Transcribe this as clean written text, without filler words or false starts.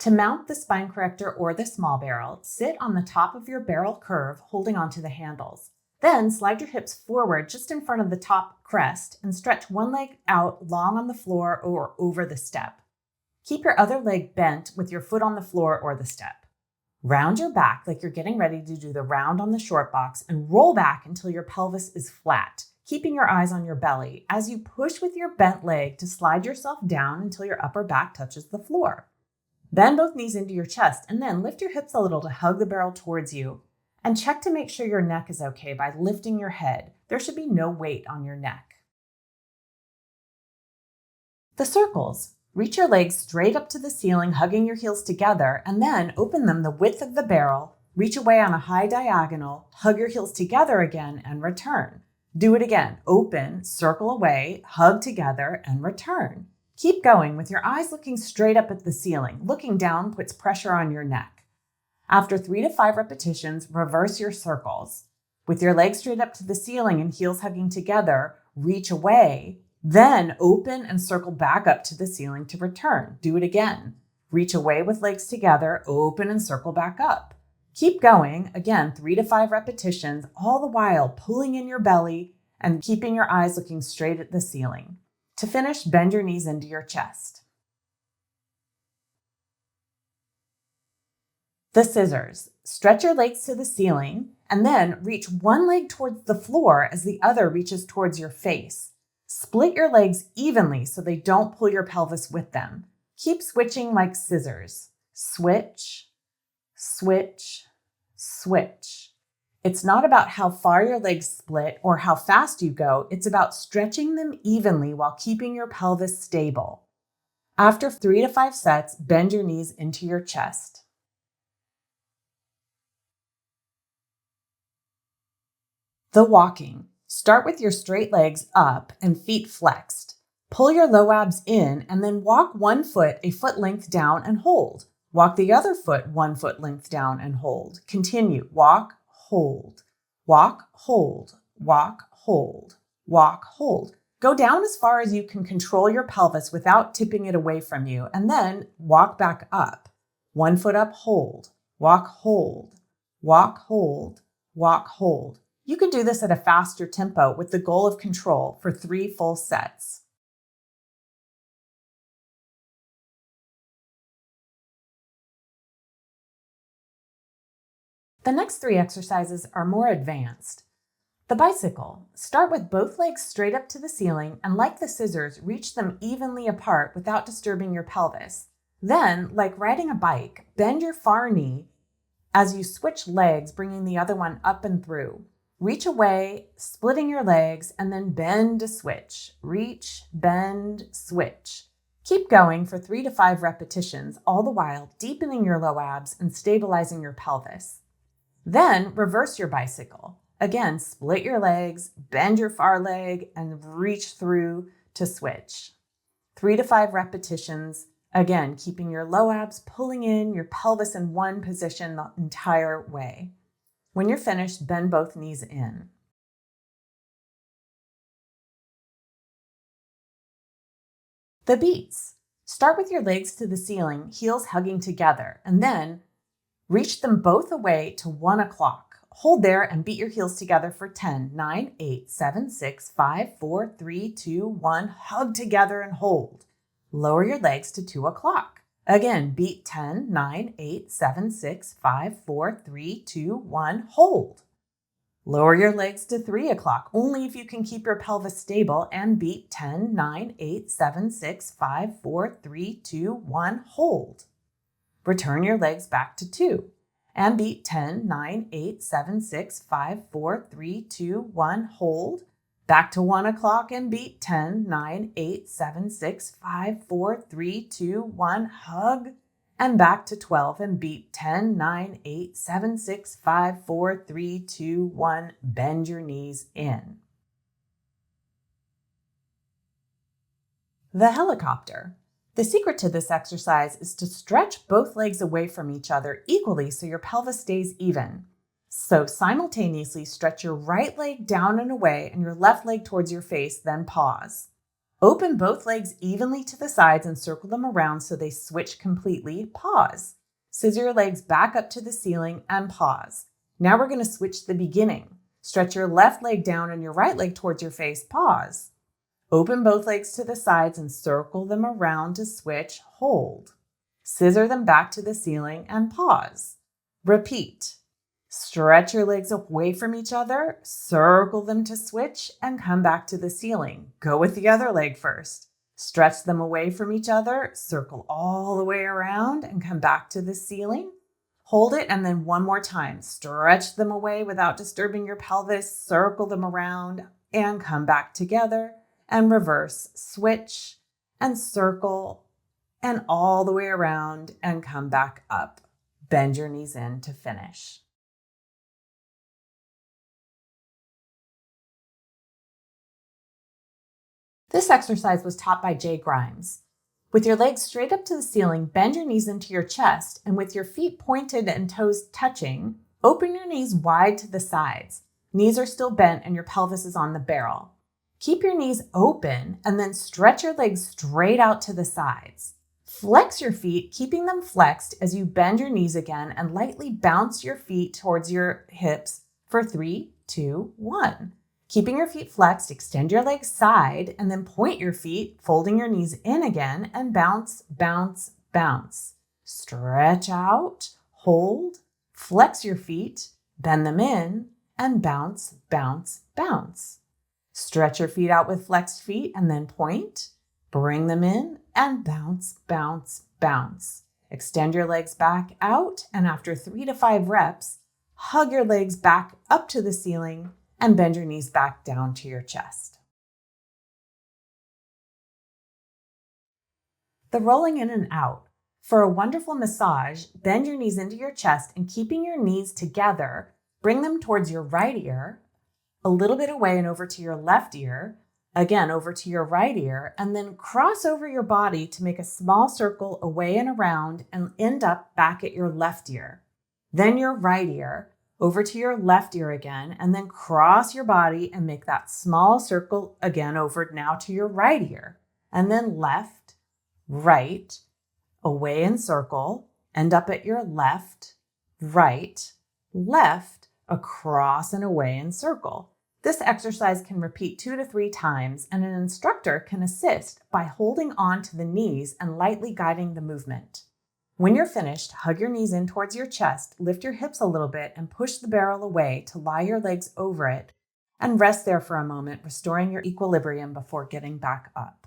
To mount the spine corrector or the small barrel, sit on the top of your barrel curve, holding onto the handles. Then slide your hips forward just in front of the top crest and stretch one leg out long on the floor or over the step. Keep your other leg bent with your foot on the floor or the step. Round your back like you're getting ready to do the round on the short box and roll back until your pelvis is flat, keeping your eyes on your belly as you push with your bent leg to slide yourself down until your upper back touches the floor. Bend both knees into your chest and then lift your hips a little to hug the barrel towards you. And check to make sure your neck is okay by lifting your head. There should be no weight on your neck. The circles. Reach your legs straight up to the ceiling, hugging your heels together, and then open them the width of the barrel, reach away on a high diagonal, hug your heels together again, and return. Do it again. Open, circle away, hug together, and return. Keep going with your eyes looking straight up at the ceiling. Looking down puts pressure on your neck. After 3 to 5 repetitions, reverse your circles. With your legs straight up to the ceiling and heels hugging together, reach away, then open and circle back up to the ceiling to return. Do it again. Reach away with legs together, open and circle back up. Keep going, again, 3 to 5 repetitions, all the while pulling in your belly and keeping your eyes looking straight at the ceiling. To finish, bend your knees into your chest. The scissors. Stretch your legs to the ceiling and then reach one leg towards the floor as the other reaches towards your face. Split your legs evenly so they don't pull your pelvis with them. Keep switching like scissors. Switch, switch, switch. It's not about how far your legs split or how fast you go. It's about stretching them evenly while keeping your pelvis stable. After 3 to 5 sets, bend your knees into your chest. The walking. Start with your straight legs up and feet flexed. Pull your low abs in and then walk one foot a foot length down and hold. Walk the other foot 1 foot length down and hold. Continue. Walk, hold. Walk, hold. Walk, hold. Walk, hold. Go down as far as you can control your pelvis without tipping it away from you, and then walk back up. 1 foot up, hold. Walk, hold. Walk, hold. Walk, hold. You can do this at a faster tempo with the goal of control for 3 full sets. The next 3 exercises are more advanced. The bicycle. Start with both legs straight up to the ceiling and, like the scissors, reach them evenly apart without disturbing your pelvis. Then, like riding a bike, bend your far knee as you switch legs, bringing the other one up and through. Reach away, splitting your legs, and then bend to switch. Reach, bend, switch. Keep going for 3 to 5 repetitions, all the while deepening your low abs and stabilizing your pelvis. Then reverse your bicycle. Again, split your legs, bend your far leg, and reach through to switch. 3 to 5 repetitions, again, keeping your low abs pulling in, your pelvis in one position the entire way. When you're finished, bend both knees in. The beats. Start with your legs to the ceiling, heels hugging together, and then reach them both away to 1 o'clock. Hold there and beat your heels together for 10, 9, 8, 7, 6, 5, 4, 3, 2, 1. Hug together and hold. Lower your legs to 2 o'clock. Again, beat 10, 9, 8, 7, 6, 5, 4, 3, 2, 1. Hold. Lower your legs to 3 o'clock, only if you can keep your pelvis stable, and beat 10, 9, 8, 7, 6, 5, 4, 3, 2, 1. Hold. Return your legs back to 2 and beat 10, 9, 8, 7, 6, 5, 4, 3, 2, 1. Hold. Back to 1 o'clock and beat 10, 9, 8, 7, 6, 5, 4, 3, 2, 1. Hug. And back to 12 and beat 10, 9, 8, 7, 6, 5, 4, 3, 2, 1. Bend your knees in. The helicopter. The secret to this exercise is to stretch both legs away from each other equally so your pelvis stays even. So simultaneously stretch your right leg down and away and your left leg towards your face, then pause. Open both legs evenly to the sides and circle them around so they switch completely. Pause. Scissor your legs back up to the ceiling and pause. Now we're going to switch the beginning. Stretch your left leg down and your right leg towards your face. Pause. Open both legs to the sides and circle them around to switch. Hold. Scissor them back to the ceiling and pause. Repeat. Stretch your legs away from each other, circle them to switch, and come back to the ceiling. Go with the other leg first. Stretch them away from each other, circle all the way around, and come back to the ceiling. Hold it, and then one more time. Stretch them away without disturbing your pelvis, circle them around, and come back together, and reverse. Switch, and circle, and all the way around, and come back up. Bend your knees in to finish. This exercise was taught by Jay Grimes. With your legs straight up to the ceiling, bend your knees into your chest, and with your feet pointed and toes touching, open your knees wide to the sides. Knees are still bent and your pelvis is on the barrel. Keep your knees open and then stretch your legs straight out to the sides. Flex your feet, keeping them flexed as you bend your knees again and lightly bounce your feet towards your hips for 3, 2, 1. Keeping your feet flexed, extend your legs side and then point your feet, folding your knees in again and bounce, bounce, bounce. Stretch out, hold, flex your feet, bend them in and bounce, bounce, bounce. Stretch your feet out with flexed feet and then point, bring them in and bounce, bounce, bounce. Extend your legs back out and after 3 to 5 reps, hug your legs back up to the ceiling and bend your knees back down to your chest. The rolling in and out. For a wonderful massage, bend your knees into your chest and keeping your knees together, bring them towards your right ear, a little bit away and over to your left ear, again over to your right ear, and then cross over your body to make a small circle away and around and end up back at your left ear. Then your right ear, over to your left ear again, and then cross your body and make that small circle again over now to your right ear. And then left, right, away and circle, end up at your left, right, left, across and away and circle. This exercise can repeat 2 to 3 times, and an instructor can assist by holding on to the knees and lightly guiding the movement. When you're finished, hug your knees in towards your chest, lift your hips a little bit, and push the barrel away to lie your legs over it and rest there for a moment, restoring your equilibrium before getting back up.